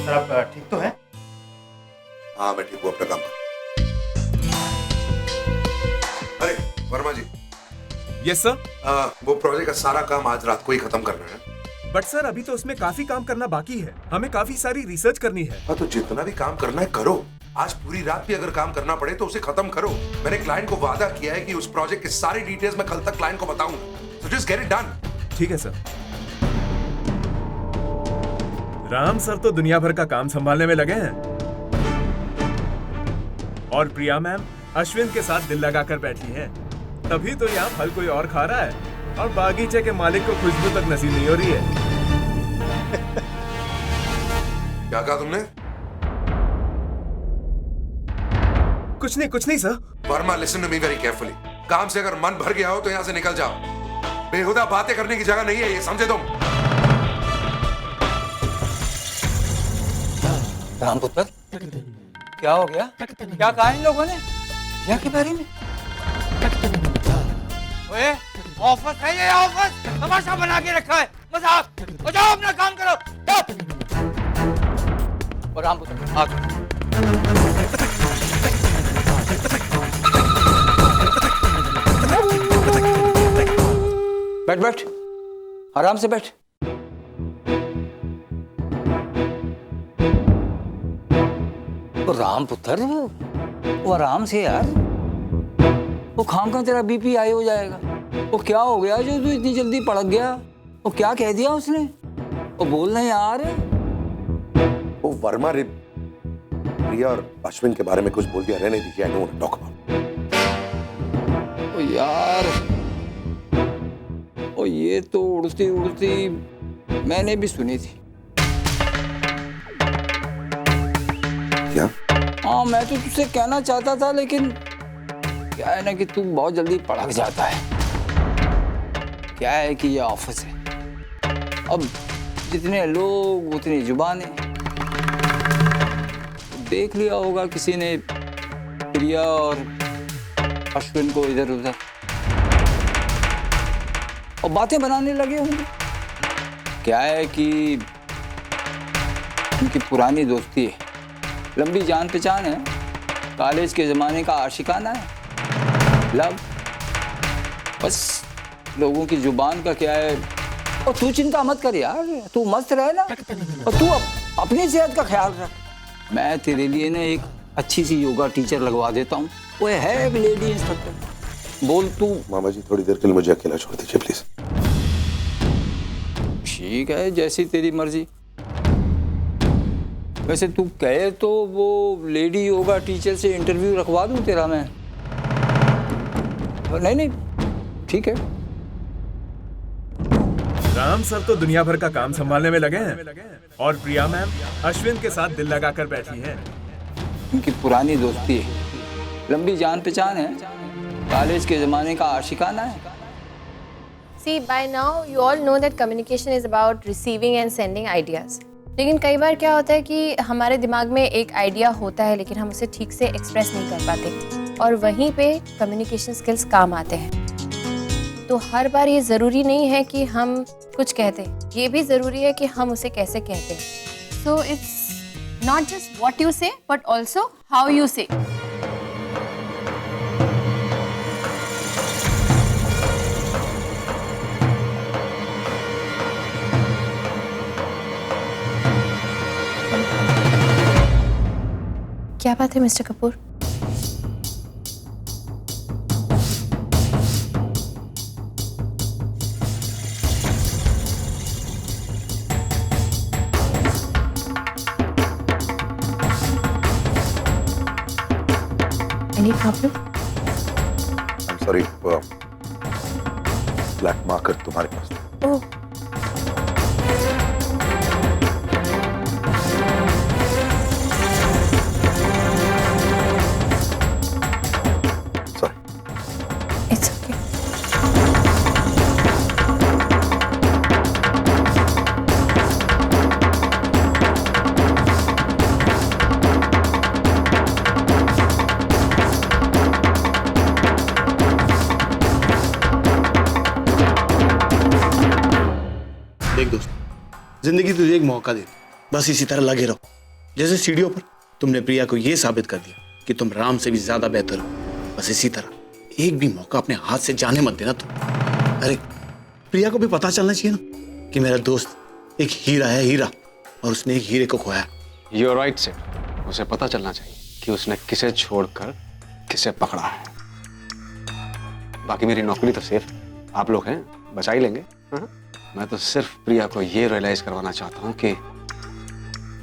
Sir आप ठीक तो हैं? हाँ मैं ठीक हूँ, अपना काम कर। अरे वर्मा जी। Yes sir. वो प्रोजेक्ट का सारा काम आज रात को ही खत्म करना है। बट सर अभी तो उसमें काफी काम करना बाकी है, हमें काफी सारी रिसर्च करनी है। हाँ तो जितना भी काम करना है करो, आज पूरी रात भी अगर काम करना पड़े तो उसे खत्म करो। मैंने क्लाइंट को वादा किया है कि उस प्रोजेक्ट के सारी डिटेल्स मैं कल तक क्लाइंट को बताऊंगा। So just get it done। ठीक है सर। राम सर तो दुनिया भर का काम संभालने में लगे हैं और प्रिया मैम अश्विन के साथ दिल लगाकर बैठी हैं। तभी तो यहाँ फल कोई और खा रहा है और बागीचे के मालिक को खुशबू तक नसीब नहीं हो रही है। क्या कहा तुमने? कुछ नहीं sir. Verma listen to me very carefully. काम से अगर मन भर गया हो तो यहाँ से निकल जाओ। बेहुदा बातें करने की जगह नहीं है ये, समझे तुम? राम पुत्र, क्या हो गया? क्या कहा इन लोगों ने? क्या के बारे में? ओए, ऑफिस है ये, ऑफिस तमाशा बना के रखा है, मजाक। हो जाओ अपना काम करो। और राम पुत्र आ बैठ बैठ, आराम से बैठ। तो राम पुत्र वो आराम से यार, वो खाम खा तेरा बीपी हाई हो जाएगा। वो क्या हो गया जो तू इतनी जल्दी पड़क गया? वो क्या कह दिया उसने? वो बोल नहीं यार। वो वर्मा रे प्रिया और अश्विन के बारे में कुछ बोल दिया, रहने दीजिए। I don't want to talk about. ओ यार, ओ ये तो उड़ती उड़ती मैंने भी सुनी थी। क्या? हाँ मैं तो तुझसे कहना चाहता था, लेकिन क्या है ना कि तू बहुत जल्दी पड़क जाता है। क्या है कि ये ऑफिस है, अब जितने लोग उतनी जुबानें। देख लिया होगा किसी ने प्रिया और अश्विन को इधर उधर, और बातें बनाने लगे होंगे। क्या है कि उनकी पुरानी दोस्ती है, लंबी जान पहचान है, कॉलेज के ज़माने का आशिकाना है, लव। बस लोगों की जुबान का क्या है। और तू चिंता मत कर यार, तू मस्त रहे ना, और तू अपनी सेहत का ख्याल रख। मैं तेरे लिए ना एक अच्छी सी योगा टीचर लगवा देता हूँ, वो है एक लेडी इंस्ट्रक्टर। बोल तू। मामा जी थोड़ी देर के लिए मुझे अकेला छोड़ दीजिए प्लीज। ठीक है, जैसी तेरी मर्जी। वैसे तू कहे तो वो लेडी योगा टीचर से इंटरव्यू रखवा दूं तेरा मैं? नहीं ठीक है। राम सर तो दुनिया भर का काम संभालने में लगे हैं और प्रिया मैम अश्विन के साथ दिल लगाकर बैठी हैं। उनकी पुरानी दोस्ती है, लंबी जान पहचान है, कॉलेज के ज़माने का आशिकाना है। See, by now you all know that communication is about receiving and sending ideas. लेकिन कई बार क्या होता है कि हमारे दिमाग में एक आइडिया होता है लेकिन हम उसे ठीक से एक्सप्रेस नहीं कर पाते, और वहीं पे कम्युनिकेशन स्किल्स काम आते हैं। तो हर बार ये ज़रूरी नहीं है कि हम कुछ कहते, ये भी ज़रूरी है कि हम उसे कैसे कहते हैं। So it's not just what you say but also how you say. क्या बात है mister Kapoor? Any problem? I'm sorry, black marker तुम्हारे पास था। ओह, it's okay. देख दोस्त, जिंदगी तुझे एक मौका दे, बस इसी तरह लगे रहो। जैसे सीढ़ियों पर तुमने प्रिया को यह साबित कर दिया कि तुम राम से भी ज्यादा बेहतर हो, बस इसी तरह एक भी मौका अपने हाथ से जाने मत देना तुम। अरे प्रिया को भी पता चलना चाहिए ना कि मेरा दोस्त एक हीरा है, हीरा, और उसने एक हीरे को खोया। यू आर राइट सेठ, उसे पता चलना चाहिए कि उसने किसे छोड़कर किसे पकड़ा है। बाकी मेरी नौकरी तो सेफ, आप लोग हैं, बचा ही लेंगे। हाँ? मैं तो सिर्फ प्रिया को ये रियलाइज करवाना चाहता हूँ कि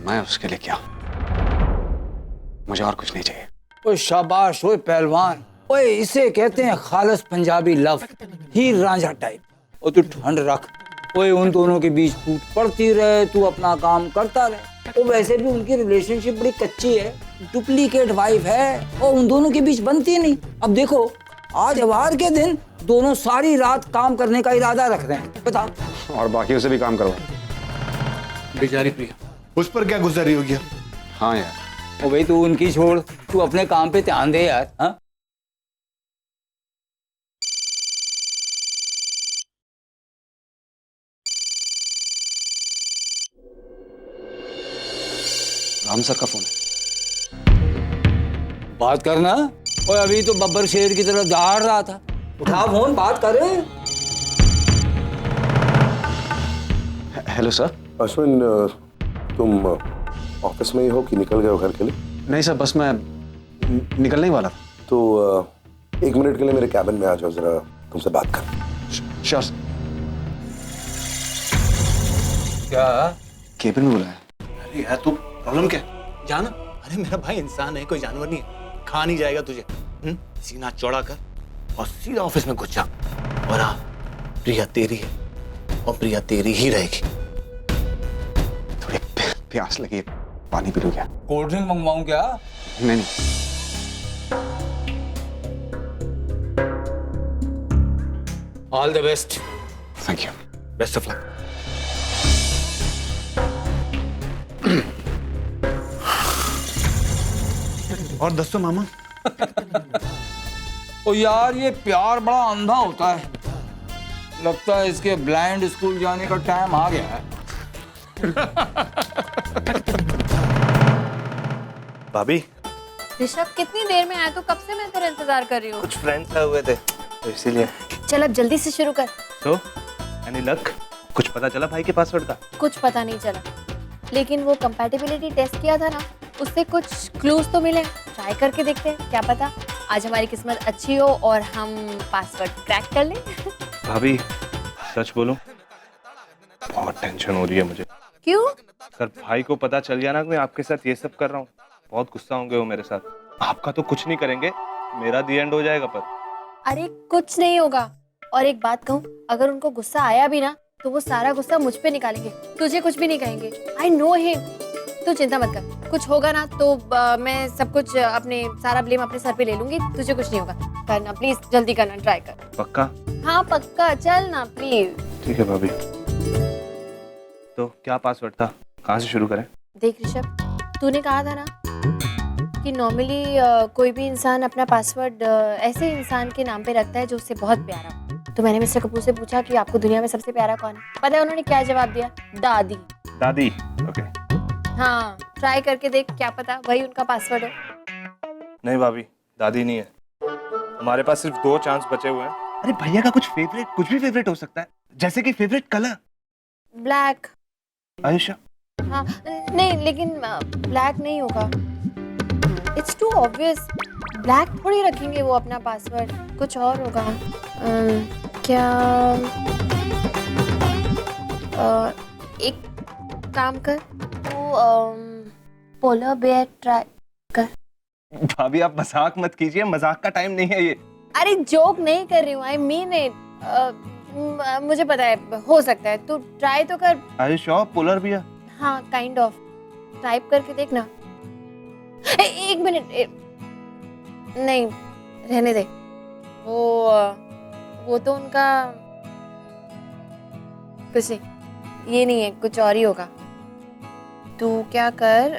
मैं उसके लिए क्या हूं। मुझे और कुछ नहीं चाहिए। ओए शाबाश, ओए पहलवान, ओए इसे कहते हैं खालिस पंजाबी लव, हीर रांझा टाइप। और तू ठंड रख, ओए उन दोनों के बीच फूट पड़ती रहे, तू अपना काम करता रहे। और वैसे भी उनकी रिलेशनशिप बड़ी कच्ची है, डुप्लीकेट वाइफ है और उन दोनों के बीच बनती नहीं। अब देखो आज त्योहार के दिन दोनों सारी रात काम करने का इरादा रख रहे हैं, बता। और बाकी उसे भी काम करवा। बेचारी प्रिया, उस पर क्या गुजर रही होगी? हाँ यार। ओ भाई तू उनकी छोड़, तू अपने काम पे ध्यान दे यार। हाँ राम सर का फोन है। बात करना। और अभी तो बब्बर शेर की तरह दहाड़ रहा था, उठा फोन, बात करे। Hello sir. अश्विन, तुम ऑफिस में ही हो कि निकल गए हो घर के लिए? नहीं सर, बस मैं निकलने ही वाला था। तो 1 मिनट के लिए मेरे कैबिन में आ जाओ, जरा तुमसे बात कर। श्योर। क्या केबिन में बुलाया? अरे यार तू प्रॉब्लम क्या है? जाना। अरे मेरा भाई इंसान है, कोई जानवर नहीं है, खा नहीं जाएगा तुझे। सीना चौड़ा कर और सीधा ऑफिस में घुस जा। और हाँ, प्रिया तेरी है और प्रिया तेरी ही रहेगी। थोड़ी प्यास लगी है, पानी पी लो क्या? कोल्ड ड्रिंक मंगवाऊं क्या? नहीं। All the best. Thank you. Best of luck. और दोस्तों मामा, ओ यार ये प्यार बड़ा अंधा होता है, लगता है इसके ब्लाइंड स्कूल जाने का टाइम आ गया है। भाभी ऋषभ कितनी देर में आया? तो कब से मैं तेरा इंतजार कर रही हूँ। कुछ फ्रेंड्स आए हुए थे तो इसीलिए। चल अब जल्दी से शुरू कर। तो एनी लक? कुछ पता चला भाई के पासवर्ड का? कुछ पता नहीं चला, लेकिन वो कंपैटिबिलिटी टेस्ट किया था ना, उससे कुछ क्लूज तो मिले। ट्राई करके देखते हैं, क्या पता आज हमारी किस्मत अच्छी हो और हम पासवर्ड क्रैक कर लें। भाभी सच बोलूं, बहुत टेंशन हो रही है मुझे। क्यों? अगर भाई को पता चल गया ना कि मैं आपके साथ ये सब कर रहा हूँ, बहुत गुस्सा होंगे वो मेरे साथ। आपका तो कुछ नहीं करेंगे, मेरा दी एंड हो जाएगा। पर अरे कुछ नहीं होगा। और एक बात कहूँ, अगर उनको गुस्सा आया भी ना तो वो सारा गुस्सा मुझ पे निकालेंगे, तुझे कुछ भी नहीं कहेंगे। I know him. तू चिंता मत कर, कुछ होगा ना तो मैं सब कुछ अपने सारा ब्लेम अपने सर पे ले लूंगी, तुझे कुछ नहीं होगा। करना प्लीज, जल्दी करना, ट्राई कर। पक्का? हाँ पक्का, चल ना प्लीज। ठीक है भाभी। तो क्या पासवर्ड था, कहाँ से शुरू करें? देख ऋषभ, तूने कहा था ना कि नॉर्मली कोई भी इंसान अपना पासवर्ड ऐसे इंसान के नाम पे रखता है जो उससे बहुत प्यारा हो। तो मैंने मिस्टर कपूर से पूछा कि आपको दुनिया में सबसे प्यारा कौन है? पता है उन्होंने क्या जवाब दिया? दादी। दादी? ओके। हाँ, ट्राई करके देख, क्या पता वही उनका पासवर्ड हो। नहीं भाभी, दादी नहीं है। हमारे पास सिर्फ 2 चांस बचे हुए हैं। अरे भैया का कुछ फेवरेट, कुछ भी फेवरेट हो सकता है, जैसे कि फेवरेट कलर। ब्लैक। आयुषा? हाँ नहीं, लेकिन ब्लैक नहीं होगा, इट्स टू ऑब्वियस। ब्लैक थोड़ी रखेंगे वो अपना पासवर्ड, कुछ और होगा। क्या एक काम कर, तू पोलर बेयर ट्राई कर। भाभी आप मजाक मत कीजिए, मजाक का टाइम नहीं है ये। अरे जोक नहीं कर रही हूँ, आई मीन इट। मुझे पता है, हो सकता है, तू ट्राई तो कर। आयुषा पोलर भी है? हाँ काइंड ऑफ, टाइप करके देखना। एक मिनट, नहीं रहने दे, वो तो उनका कुछ नहीं, ये नहीं है, कुछ और ही होगा। तू क्या कर,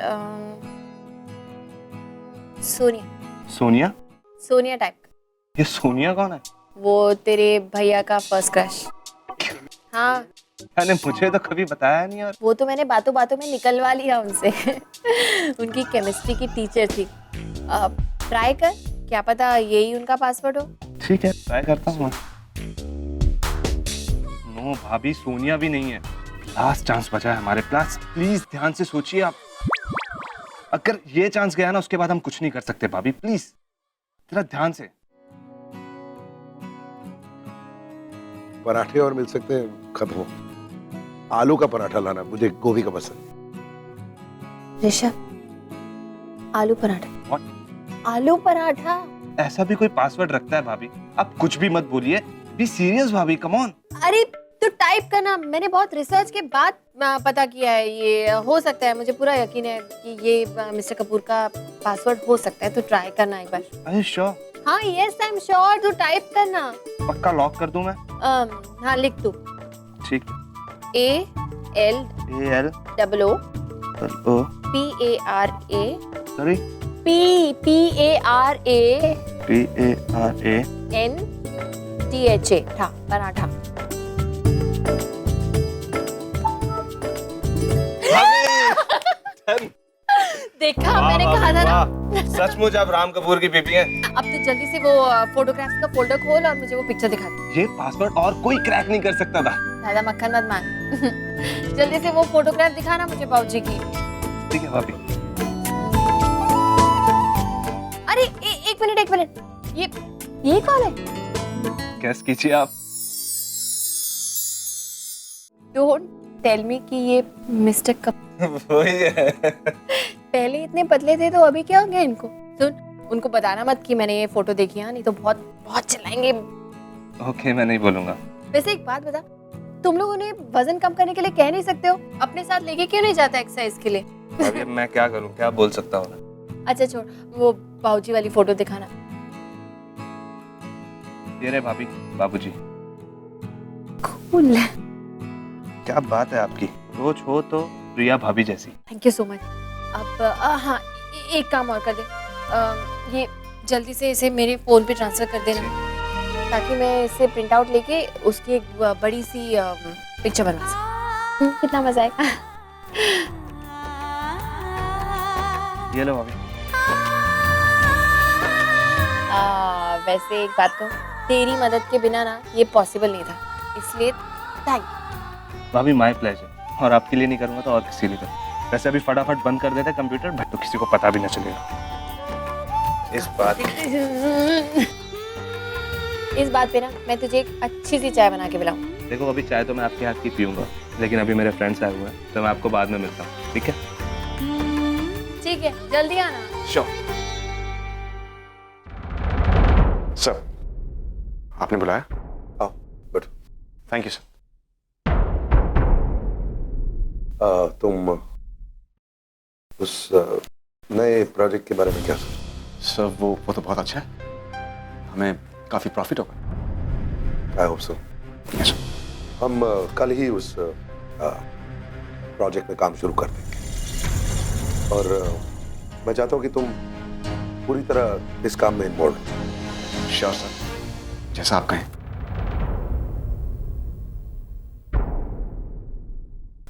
सोनिया। सोनिया? सोनिया टाइप। ये सोनिया कौन है? वो तेरे भैया का फर्स्ट क्रश। हाँ मैंने मुझे तो कभी बताया नहीं। और वो तो मैंने बातों बातों में निकलवा लिया उनसे। उनकी केमिस्ट्री की टीचर थी। ट्राई कर, क्या पता यही उनका पासवर्ड हो। ठीक है, ट्राई करता हूँ। नो भाभी, सोनिया भी नहीं है। लास्ट चांस बचा है हमारे पास। प्लीज ध्यान से सोचिए आप। अगर ये चांस गया ना, उसके बाद हम कुछ नहीं कर सकते भाभी। प्लीज जरा ध्यान से। पराठे और मिल सकते हैं, खत्म हो। आलू का पराठा लाना, मुझे गोभी का पसंद। ऋषभ, आलू पराठा। What? आलू पराठा? ऐसा भी कोई पासवर्ड रखता है भाभी? आप कुछ भी मत बोलिए। बी सीरियस भाभी, कम ऑन। अरे तो टाइप करना, मैंने बहुत रिसर्च के बाद पता किया है। ये हो सकता है, मुझे पूरा यकीन है कि ये मिस्टर कपूर का पासवर्ड हो सकता है। तो ट्राई करना एक बार। अरे श्योर? हाँ, यस आई एम श्योर। तो टाइप करना। पक्का लॉक कर दूं मैं? हाँ, लिख दो। ठीक। ALO AL O PARA sorry PARA PARA NTHA था, पराठा। देखा, मैंने कहा था ना। सचमुच आप राम कपूर की बेबी हैं। अब तो जल्दी से वो फोटोग्राफ्स का फोल्डर खोल और मुझे वो पिक्चर दिखा दे। ये पासवर्ड और कोई क्रैक नहीं कर सकता था। ज्यादा मक्खन मत मान। जल्दी से वो फोटोग्राफ दिखाना मुझे बाबूजी की। ठीक है भाभी। अरे एक मिनट, ये कौन है? कैस कीजिए आप। डोंट टेल मी कि ये मिस्टर कपूर। वही है। पहले इतने पतले थे तो अभी क्या हो गया इनको? सुन, उनको बताना मत कि मैंने ये फोटो देखी है, नहीं तो बहुत चिल्लाएंगे। ओके, मैं नहीं बोलूंगा। वैसे एक बात बता, तुम लोग उन्हें वजन कम करने के लिए कह नहीं सकते हो? अपने साथ लेके क्यों नहीं जाता एक्सरसाइज के लिए? अभी अब मैं क्या करूं, क्या बोल सकता हूँ? अच्छा छोड़, वो बाबूजी वाली फोटो दिखाना। ये रहे भाभी, बाबूजी। कूल। क्या बात है आपकी, रोज हो तो प्रिया भाभी जैसी। Thank you so much. अब हाँ, एक काम और कर दे। ये जल्दी से इसे मेरे फोन पे ट्रांसफर कर देना, ताकि मैं इसे प्रिंट आउट लेके उसकी एक बड़ी सी पिक्चर बनवा सकूं। कितना मजा आएगा। ये लो भाभी। वैसे एक बात कहूं, तेरी मदद के बिना ना ये पॉसिबल नहीं था, इसलिए थैंक यू। भाभी माय प्लेजर। और आपके लिए नहीं करूंगा तो और किसी लिए करूंगा। वैसे अभी फटाफट बंद कर देते कंप्यूटर, बट तो किसी को पता भी ना चलेगा इस बात पे ना मैं तुझे एक अच्छी सी चाय बना के पिलाऊं। देखो अभी चाय तो मैं आपके हाथ की पीऊंगा, लेकिन अभी मेरे फ्रेंड्स आए हुए हैं तो मैं आपको बाद में मिलता हूँ। ठीक है? ठीक है, जल्दी आना। Sure sir. आपने बुलाया? आओ, बैठो। Thank you sir. तुम उस नए प्रोजेक्ट के बारे में क्या सोच? सर वो तो बहुत अच्छा है, हमें काफी प्रॉफिट होगा। I hope so. Yes sir. हम कल ही उस प्रोजेक्ट में काम शुरू कर देंगे, और मैं चाहता हूँ कि तुम पूरी तरह इस काम में इन्वॉल्व हो। श्योर सर, जैसा आप कहें।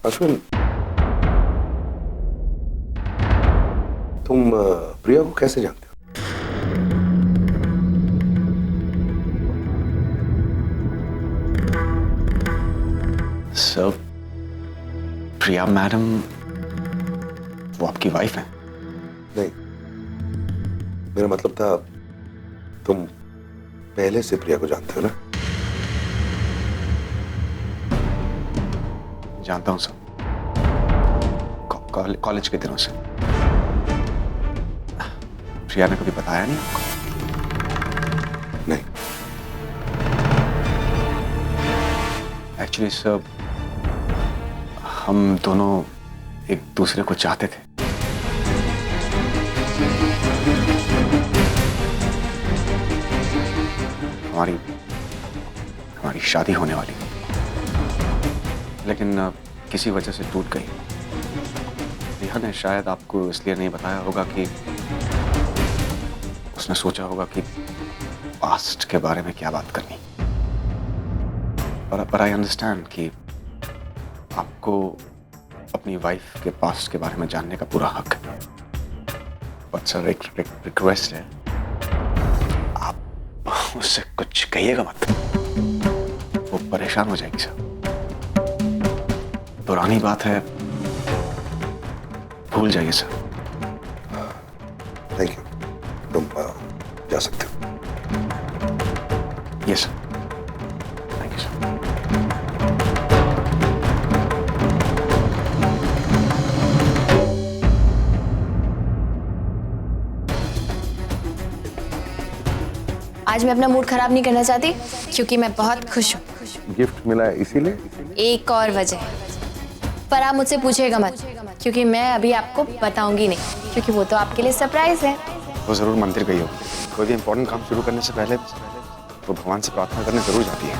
अश्विन, तुम प्रिया को कैसे जानते हो? सर, प्रिया मैडम वो आपकी वाइफ है? नहीं, मेरा मतलब था तुम पहले से प्रिया को जानते हो ना? जानता हूं सर, कॉलेज के दिनों से। प्रिया ने कभी बताया नहीं आपको? नहीं। एक्चुअली सर, हम दोनों एक दूसरे को चाहते थे। हमारी शादी होने वाली, लेकिन किसी वजह से टूट गई। नेहा ने शायद आपको इसलिए नहीं बताया होगा कि उसने सोचा होगा कि पास्ट के बारे में क्या बात करनी। पर आई अंडरस्टैंड कि आपको अपनी वाइफ के पास्ट के बारे में जानने का पूरा हक है, बट सर एक रिक्वेस्ट है, आप उससे कुछ कहिएगा मत, वो परेशान हो जाएगी सर। पुरानी बात है, भूल जाइए सर। थैंक यू, तुम जा सकते हो। Yes sir, thank you sir. आज मैं अपना मूड खराब नहीं करना चाहती क्योंकि मैं बहुत खुश हूँ। गिफ्ट मिला है इसीलिए? एक और वजह, पर आप मुझसे पूछेगा मत क्योंकि मैं अभी आपको बताऊंगी नहीं, क्योंकि वो तो आपके लिए सरप्राइज है। वो जरूर मंदिर गई होगी। कोई भी इंपॉर्टेंट काम शुरू करने से पहले वो भगवान से प्रार्थना करने जरूर जाती है।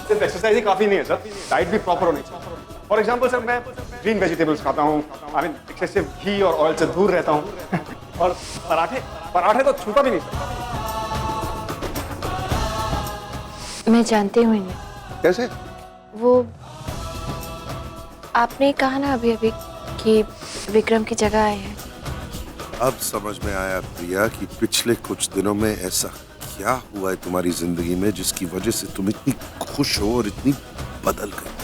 सिर्फ एक्सरसाइज ही काफी नहीं है सर, डाइट भी प्रॉपर होनी चाहिए। फॉर एग्जांपल सर, मैं ग्रीन वेजिटेबल्स खाता हूँ, आई मीन एक्सेसिव घी और ऑयल से दूर रहता हूँ और पराठे तो छूता भी नहीं सर। मैं जानती हूँ इन्हें। कैसे? वो आपने कहा ना अभी अभी कि विक्रम की जगह आए हैं। अब समझ में आया प्रिया कि पिछले कुछ दिनों में ऐसा क्या हुआ है तुम्हारी जिंदगी में जिसकी वजह से तुम इतनी खुश हो और इतनी बदल गई।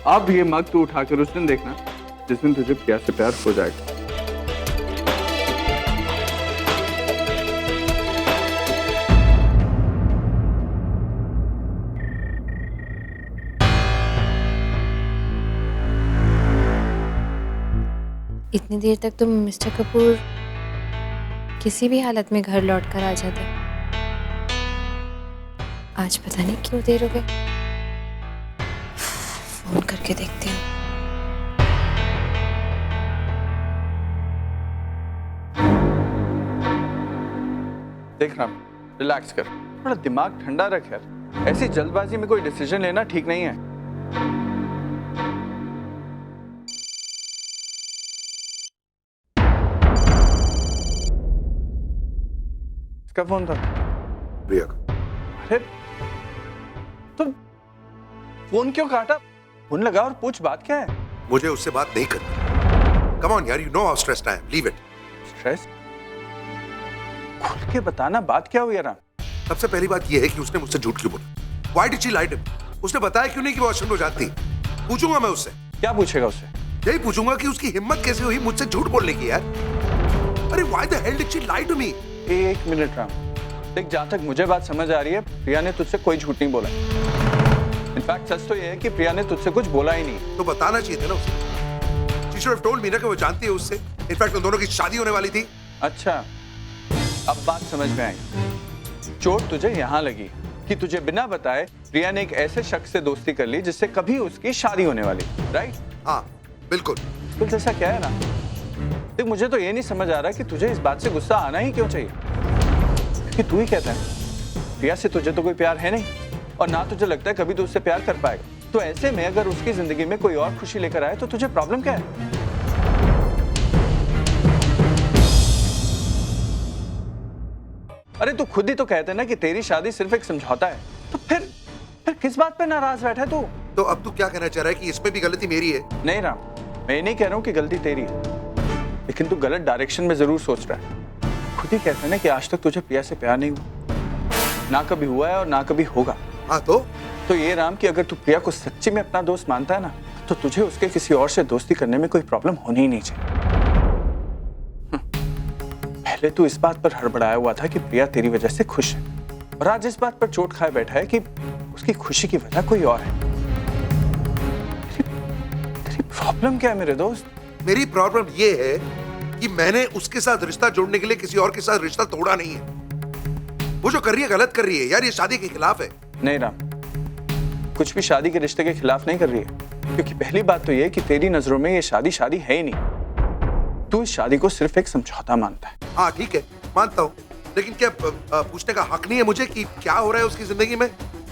अब ये मग तू उठाकर उस दिन देखना जिस दिन तुझे प्रिया से प्यार हो जाएगा। इतनी देर तक तुम मिस्टर कपूर किसी भी हालत में घर लौट कर आ जाते, आज पता नहीं क्यों देर हो गई। फोन करके देखती हूँ। देख राम, रिलैक्स कर, थोड़ा दिमाग ठंडा रख यार। ऐसी जल्दबाजी में कोई डिसीजन लेना ठीक नहीं है। इसका फोन था प्रिया का। अरे तो फोन क्यों काटा? फोन लगा और पूछ बात क्या है। मुझे उससे बात नहीं करनी। कम ऑन यार, you know how stressed I am, leave it. Stress? खुल के बताना बात क्या हुई राम? सबसे पहली बात यह है कि उसने मुझसे झूठ क्यों बोला? Why did she lie to me? उसने बताया क्यों नहीं कि वो वॉशरूम में जाती? पूछूंगा मैं उससे। क्या पूछेगा उससे? यही पूछूंगा कि उसकी हिम्मत कैसे हुई मुझसे झूठ बोलने की यार। अरे why the hell did she lie to me? एक मिनट राम, देख जहां तक मुझे बात समझ आ रही है, प्रिया ने तुझसे कोई झूठ नहीं बोला। इनफैक्ट सच तो ये है कि प्रिया ने तुझसे कुछ बोला ही नहीं। तो बताना चाहिए था ना उसे। She should have told me ना कि वो जानती है उससे। इनफैक्ट उन दोनों की शादी होने वाली थी। अच्छा, अब बात समझ में आई। चोट तुझे यहाँ लगी कि तुझे बिना बताए प्रिया ने एक ऐसे शख्स से दोस्ती कर ली जिससे कभी उसकी शादी होने वाली, राइट? हाँ, बिल्कुल। तो जैसा क्या है ना, देख मुझे तो ये नहीं समझ आ रहा कि तुझे इस बात से गुस्सा आना ही क्यों चाहिए। क्योंकि तू ही कहता है प्रिया से तुझे तो कोई प्यार है नहीं और ना तुझे लगता है कभी तू उससे प्यार कर पाएगा। तो ऐसे में अगर उसकी जिंदगी में कोई और खुशी लेकर आए तो तुझे प्रॉब्लम क्या है? अरे तू खुद ही तो कहते ना कि तेरी शादी सिर्फ एक समझौता है, तो फिर किस बात पे नाराज बैठा है तू? तो अब तू क्या कहना चाह रहा है कि इसमें भी गलती मेरी है? नहीं राम, मैं ये नहीं कह रहा हूँ कि गलती तेरी है, लेकिन तू गलत डायरेक्शन में जरूर सोच रहा है। खुद ही कहते हैं ना कि आज तक तुझे प्रिया से प्यार नहीं हुआ, ना कभी हुआ है और ना कभी होगा। हाँ तो ये राम कि अगर तू प्रिया को सच्ची में अपना दोस्त मानता है ना, तो तुझे उसके किसी और से दोस्ती करने में कोई प्रॉब्लम होनी ही नहीं चाहिए। पहले तू इस बात पर हड़बड़ाया हुआ था कि प्रिया तेरी वजह से खुश है, और आज इस बात पर चोट खाए बैठा है कि उसकी खुशी की वजह कोई और है। तेरी प्रॉब्लम क्या है मेरे दोस्त? मेरी प्रॉब्लम ये है कि मैंने उसके साथ रिश्ता जोड़ने के लिए किसी और के साथ रिश्ता तोड़ा नहीं है। वो जो कर रही है गलत कर रही है यार, ये शादी के खिलाफ है। नहीं राम, कुछ भी शादी के रिश्ते के खिलाफ नहीं कर रही है, क्योंकि पहली बात तो ये है कि तेरी नजरों में ये शादी है ही नहीं। तू इस शादी को सिर्फ एक समझौता मानता है। हाँ ठीक है, मानता हूँ, लेकिन क्या पूछने का हक नहीं है मुझे कि क्या हो रहा है उसकी जिंदगी में,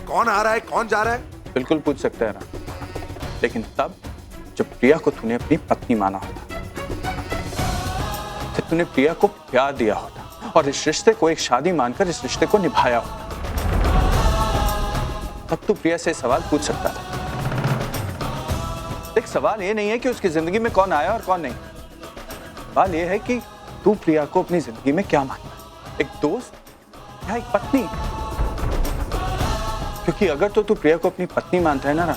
कौन आ रहा है, कौन जा रहा है? बिल्कुल पूछ सकता है राम, लेकिन तब जब प्रिया को तूने अपनी पत्नी माना होता, जब तूने प्रिया को प्यार दिया होता और इस रिश्ते को एक शादी मानकर इस रिश्ते को निभाया होता, तब तू प्रिया से सवाल पूछ सकता था। एक सवाल ये नहीं है कि उसकी जिंदगी में कौन आया और कौन नहीं, सवाल ये है कि तू प्रिया को अपनी जिंदगी में क्या मानता है, एक दोस्त या एक पत्नी? क्योंकि अगर तो तू प्रिया को अपनी पत्नी मानता है ना,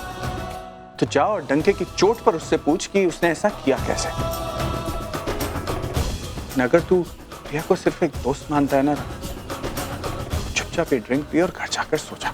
तो जाओ और डंके की चोट पर उससे पूछ कि उसने ऐसा किया कैसे। अगर तू प्रिया को सिर्फ एक दोस्त मानता है ना, चुपचाप ड्रिंक पी और घर जाकर सो जा।